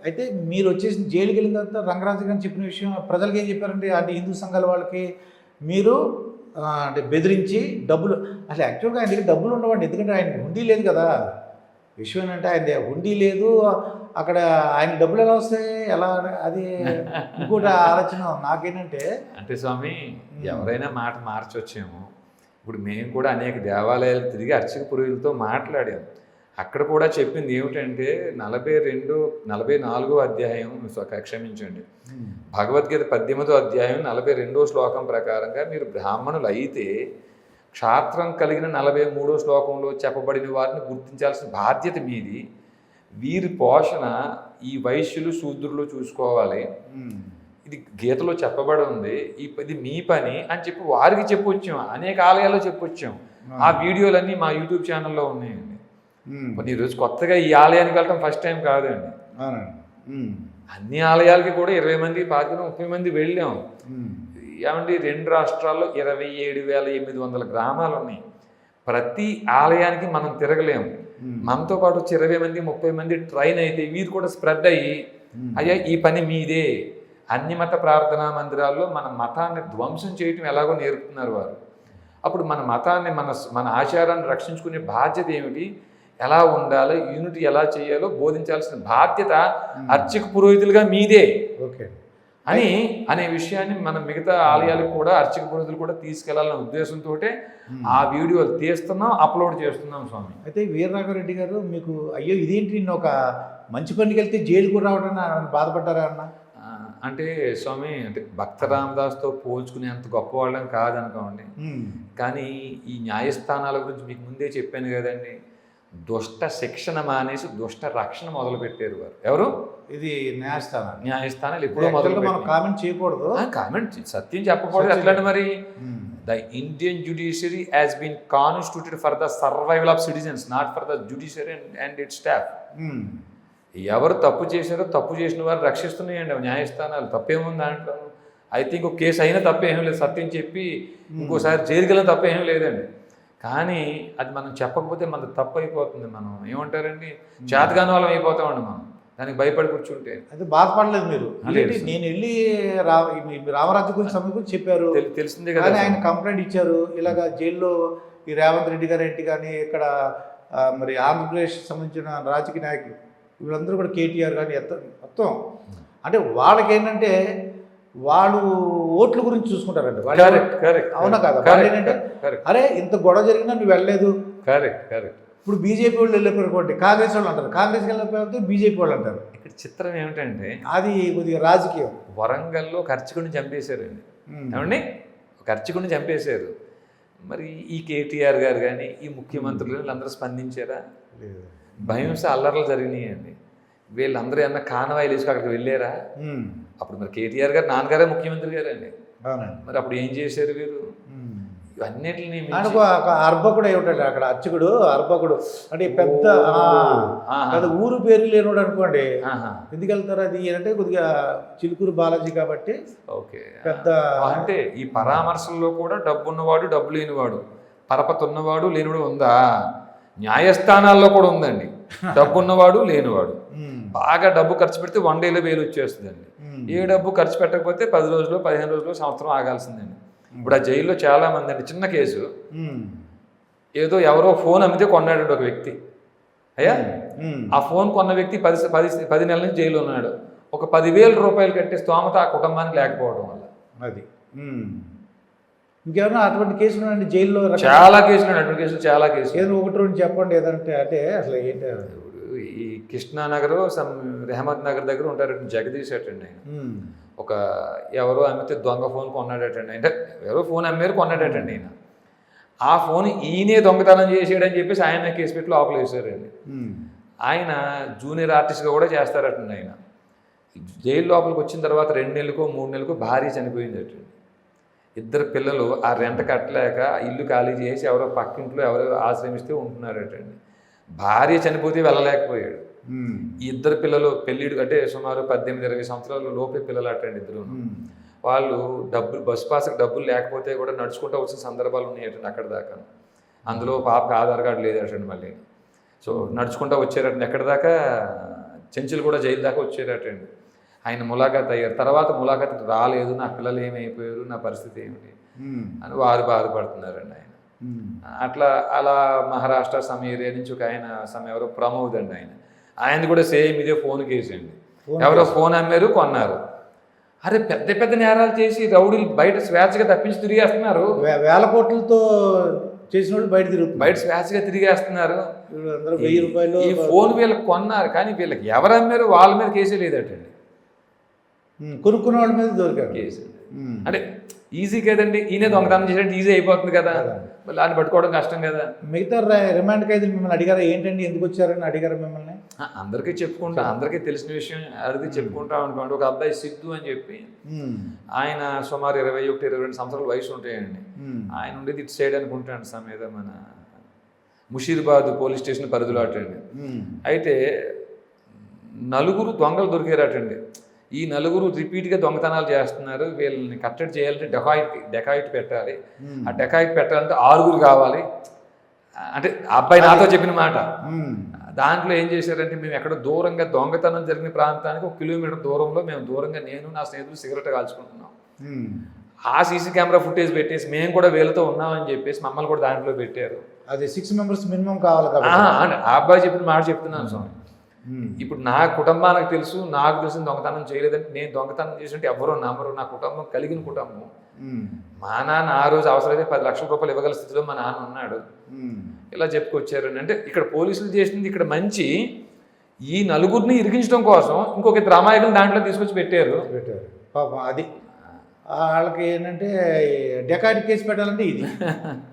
అయితే మీరు వచ్చేసి జైలుకి వెళ్ళిన తర్వాత రంగరాజు గారు చెప్పిన విషయం ప్రజలకి ఏం చెప్పారంటే అంటే హిందూ సంఘాల వాళ్ళకి మీరు అంటే బెదిరించి డబ్బులు అసలు యాక్చువల్గా ఆయన దగ్గర డబ్బులు ఉండవండి, ఎందుకంటే ఆయన హుండీ లేదు కదా. విషయం ఏంటంటే ఆయన హుండీ లేదు, అక్కడ ఆయన డబ్బులు ఎలా వస్తాయి, ఎలా అది ఇంకోటి ఆలోచన నాకేంటంటే. అంటే స్వామి ఎవరైనా మాట మార్చొచ్చేమో. ఇప్పుడు మేము కూడా అనేక దేవాలయాలు తిరిగి అర్చక పురోహితులతో మాట్లాడాము. అక్కడ కూడా చెప్పింది ఏమిటంటే 44వ అధ్యాయం, క్షమించండి, భగవద్గీత 18వ అధ్యాయం 42వ శ్లోకం ప్రకారంగా మీరు బ్రాహ్మణులు అయితే క్షాత్రం కలిగిన 43వ శ్లోకంలో చెప్పబడిన వారిని గుర్తించాల్సిన బాధ్యత మీది. వీరి పోషణ ఈ వైశ్యులు శూద్రులు చూసుకోవాలి, ఇది గీతలో చెప్పబడి ఉంది, ఇది మీ పని అని చెప్పి వారికి చెప్పొచ్చాం. అనేక ఆలయాల్లో చెప్పొచ్చాం. ఆ వీడియోలన్నీ మా యూట్యూబ్ ఛానల్లో ఉన్నాయండి. ఈరోజు కొత్తగా ఈ ఆలయానికి వెళ్ళటం ఫస్ట్ టైం కాదండి. అన్ని ఆలయాలకి కూడా 20 మంది 30 మంది వెళ్ళాం. ఏమండి 2 రాష్ట్రాల్లో 27,800 గ్రామాలు ఉన్నాయి. ప్రతి ఆలయానికి మనం తిరగలేము. మనతో పాటు 20 మంది 30 మంది ట్రైన్ అయితే వీరు కూడా స్ప్రెడ్ అయ్యి అయ్యా ఈ పని మీదే. అన్ని మత ప్రార్థనా మందిరాల్లో మన మతాన్ని ధ్వంసం చేయటం ఎలాగో నేర్పుతున్నారు వారు. అప్పుడు మన మతాన్ని మన ఆచారాన్ని రక్షించుకునే బాధ్యత ఏమిటి, ఎలా ఉండాలి, యూనిటీ ఎలా చేయాలో బోధించాల్సిన బాధ్యత అర్చక పురోహితులుగా మీదే ఓకే అనే విషయాన్ని మనం మిగతా ఆలయాలకు కూడా అర్చక పురోహితులు కూడా తీసుకెళ్లాలనే ఉద్దేశంతో ఆ వీడియోలు తీస్తున్నాం, అప్లోడ్ చేస్తున్నాం స్వామి. అయితే వీరరాఘవరెడ్డి గారు మీకు అయ్యో ఇదేంటి నిన్న ఒక మంచి పనికి వెళ్తే జైలుకు రావడం బాధపడ్డారా అన్న? అంటే స్వామి అంటే భక్త రామదాస్తో పోల్చుకునేంత గొప్పవాళ్ళం కాదనుకోండి, కానీ ఈ న్యాయస్థానాల గురించి మీకు ముందే చెప్పాను కదండి. దుష్ట శిక్షణ మానేసి దుష్ట రక్షణ మొదలు పెట్టారు వారు. ఎవరు? ఇది న్యాయస్థానాలు ఎప్పుడో మనం కామెంట్ చేయకూడదు, కామెంట్ సత్యం చెప్పకూడదు. ఎట్లా మరి the Indian judiciary has been constituted for the survival of citizens, not for the judiciary and its staff. ఎవరు తప్పు చేశారో తప్పు చేసిన వారు రక్షిస్తున్నాయండి న్యాయస్థానాలు. తప్పేముంది దాంట్లో? అయితే ఇంకో కేసు అయినా తప్పేమీ లేదు, సత్యం చెప్పి ఇంకోసారి జైలుకి వెళ్ళిన తప్పేమీ లేదండి. కానీ అది మనం చెప్పకపోతే మనకు తప్పు అయిపోతుంది. మనం ఏమంటారండి, చేతగాని వాళ్ళం అయిపోతామండి మనం దానికి భయపడి కూర్చుంటే. అది బాధపడలేదు మీరు. నేను వెళ్ళి రామరాజు గురించి సమయం గురించి చెప్పారు, తెలిసిందే కదా. ఆయన కంప్లైంట్ ఇచ్చారు, ఇలాగ జైల్లో ఈ రేవంత్ రెడ్డి గారు ఏంటి కానీ ఇక్కడ మరి ఆంధ్రప్రదేశ్ సంబంధించిన రాజకీయ నాయకులు వీళ్ళందరూ కూడా కేటీఆర్ కానీ మొత్తం అంటే వాళ్ళకి ఏంటంటే వాళ్ళు ఓట్ల గురించి చూసుకుంటారండి. అవునా కదా? ఏంటంటే అరే ఇంత గొడవ జరిగినా నువ్వు వెళ్ళలేదు. ఇప్పుడు బీజేపీ వాళ్ళు వెళ్ళిపోయి కాంగ్రెస్ వాళ్ళు అంటారు, కాంగ్రెస్కి వెళ్ళిపోతే బీజేపీ వాళ్ళు అంటారు. ఇక్కడ చిత్రం ఏమిటంటే అది కొద్దిగా రాజకీయం. వరంగల్లో ఒక అర్చకుడిని చంపేశారండి. ఏమండి, ఒక అర్చకుడిని చంపేశారు. మరి ఈ కేటీఆర్ గారు కానీ ఈ ముఖ్యమంత్రులు వీళ్ళందరూ స్పందించారా? భయంస అల్లర్లు జరిగినాయండి. వీళ్ళందరూ ఏమన్నా కానవాయిలు వేసుకు అక్కడికి వెళ్ళారా? అప్పుడు మరి కేటీఆర్ గారు నాన్నగారే ముఖ్యమంత్రి గారు అండి. మరి అప్పుడు ఏం చేశారు వీరు? ఇవన్నిటిని అర్భకుడు అయి ఉంటాడు అక్కడ అర్చకుడు. అర్భకుడు అంటే పెద్ద ఊరు పేరు లేనోడు అనుకోండి. ఎందుకు వెళ్తారు? అది అంటే కొద్దిగా చిలుకూరు బాలాజీ కాబట్టి ఓకే పెద్ద. అంటే ఈ పరామర్శల్లో కూడా డబ్బు ఉన్నవాడు డబ్బు లేనివాడు, పరపతి ఉన్నవాడు లేనివాడు ఉందా? న్యాయస్థానాల్లో కూడా ఉందండి, డబ్బు ఉన్నవాడు లేనివాడు. బాగా డబ్బు ఖర్చు పెడితే 1 డేలో బెయిల్ వచ్చేస్తుందండి. ఏ డబ్బు ఖర్చు పెట్టకపోతే 10 రోజులు 15 రోజులు సంవత్సరం ఆగాల్సిందండి. ఇప్పుడు ఆ జైల్లో చాలా మంది అండి, చిన్న కేసు, ఏదో ఎవరో ఫోన్ అమ్మితే కొన్నాడు ఒక వ్యక్తి. అయ్యా ఆ ఫోన్ కొన్న వ్యక్తి 10 నెలల నుంచి జైల్లో ఉన్నాడు. ఒక 10,000 రూపాయలు కట్టే స్తోమత ఆ కుటుంబానికి లేకపోవడం వల్ల. అది ఇంకేమన్నా అటువంటి కేసులు ఉన్నాయండి జైల్లో? చాలా కేసులు ఉన్నాయి, అటువంటి కేసులు చాలా కేసులు. ఏదో 1-2 చెప్పండి ఏదంటే. అంటే అసలు ఏంటి, ఈ కృష్ణానగర్ రెహమత్ నగర్ దగ్గర ఉంటారు జగదీష్ అటండి. ఆయన ఒక ఎవరో అమ్మితే దొంగ ఫోన్ కొన్నాడటండి. అంటే ఎవరో ఫోన్ అమ్మారు కొన్నాడటండి. ఆయన ఆ ఫోన్ ఈయనే దొంగతనం చేసాడని చెప్పేసి ఆయన కేసు పెట్టి లోపల వేసారండి. ఆయన జూనియర్ ఆర్టిస్ట్గా కూడా చేస్తారటండి. ఆయన జైలు లోపలికి వచ్చిన తర్వాత 2 నెలలకో 3 నెలలకో భార్య చనిపోయిందటండి. 2 పిల్లలు ఆ రెంట కట్టలేక ఇల్లు ఖాళీ చేసి ఎవరో పక్కింట్లో ఎవరో ఆశ్రమిస్తే ఉంటున్నారటండి. భార్య చనిపోతే వెళ్ళలేకపోయాడు. ఈ 2 పిల్లలు పెళ్ళిడు అంటే సుమారు 18-20 సంవత్సరాల లోపే పిల్లలు అటండి. 2 వాళ్ళు బస్ పాస్కి డబ్బులు లేకపోతే కూడా నడుచుకుంటూ వచ్చిన సందర్భాలు ఉన్నాయటండి అక్కడ దాకా. అందులో పాపకి ఆధార్ కార్డు లేదటండి మళ్ళీ. సో నడుచుకుంటూ వచ్చారటండి ఎక్కడి దాకా చెంచులు కూడా జైలు దాకా వచ్చేటట్టండి. ఆయన ములాఖాత్ అయ్యారు. తర్వాత ములాఖాత్ రాలేదు, నా పిల్లలు ఏమైపోయారు, నా పరిస్థితి ఏమిటి అని వారు బాధపడుతున్నారండి ఆయన. అట్లా అలా మహారాష్ట్ర సమ్ ఏరియా నుంచి ఒక ఆయన ఎవరో ప్రమోద్ అండి ఆయన కూడా సేమ్ ఇదే ఫోన్ కేసు అండి. ఎవరో ఫోన్ అమ్మారు, కొన్నారు. అరే పెద్ద పెద్ద నేరాలు చేసి రౌడీలు బయట స్వేచ్ఛగా తప్పించి తిరిగేస్తున్నారు. వేల కోట్లతో చేసిన వాళ్ళు బయట స్వేచ్ఛగా తిరిగేస్తున్నారు. 1000 రూపాయలు ఈ ఫోన్ వీళ్ళకి కొన్నారు, కానీ వీళ్ళకి ఎవరు అమ్మారు వాళ్ళ మీద కేసే లేదటండి. కొనుక్కున్న వాళ్ళ మీద దొరికారు కేసు. అంటే ఈజీ కదండి, ఈయన దొంగతనం చేసినట్టు ఈజీ అయిపోతుంది కదా, మళ్ళీ ఆయన పట్టుకోవడం కష్టం కదా. మిగతా రిమాండ్ ఖైదీలు మిమ్మల్ని అడిగారా ఏంటండి ఎందుకు వచ్చారని అడిగారా మిమ్మల్ని? అందరికీ చెప్పుకుంటా, అందరికీ తెలిసిన విషయం అడిగి చెప్పుకుంటాం అనుకోండి. ఒక అబ్బాయి సిద్ధు అని చెప్పి ఆయన సుమారు 21-22 సంవత్సరాల వయసు ఉంటాయండి. ఆయన ఉండేది ఇటు సైడ్ అనుకుంటాను సమేత మన ముషీరాబాద్ పోలీస్ స్టేషన్ పరిధిలో అటండి. అయితే 4 దొంగలు దొరికారటండి. ఈ 4 రిపీట్గా దొంగతనాలు చేస్తున్నారు, వీళ్ళని కట్టడి చేయాలంటే డెకాయిట్ పెట్టాలి. ఆ డెకాయిట్ పెట్టాలంటే 6 కావాలి. అంటే అబ్బాయి నాతో చెప్పిన మాట. దాంట్లో ఏం చేశారంటే, మేము ఎక్కడ దూరంగా దొంగతనం జరిగిన ప్రాంతానికి 1 కిలోమీటర్ దూరంలో మేము దూరంగా నేను నా స్నేహితులు సిగరెట్ కాల్చుకుంటున్నాం. ఆ సీసీ కెమెరా ఫుటేజ్ పెట్టేసి మేము కూడా వీళ్ళతో ఉన్నామని చెప్పేసి మమ్మల్ని కూడా దాంట్లో పెట్టారు. అది 6 మెంబర్స్ మినిమం కావాలి కదా. ఆ అబ్బాయి చెప్పిన మాట చెప్తున్నాను స్వామి. ఇప్పుడు నా కుటుంబానికి తెలుసు, నాకు తెలిసిన దొంగతనం చేయలేదంటే, నేను దొంగతనం చేసినట్టు ఎవరో నమ్మరు. నా కుటుంబం కలిగిన కుటుంబం. మా నాన్న ఆ రోజు అవసరమైతే 10 లక్షల రూపాయలు ఇవ్వగల స్థితిలో మా నాన్న ఉన్నాడు. ఇలా చెప్పుకొచ్చారు. అంటే ఇక్కడ పోలీసులు చేసింది ఇక్కడ మంచి, ఈ 4 ఇరికించడం కోసం ఇంకొక 2 అమాయకులు దాంట్లో తీసుకొచ్చి పెట్టారు. పాపం అది వాళ్ళకి ఏంటంటే డెకాయిట్ కేసు పెట్టాలంటే ఇది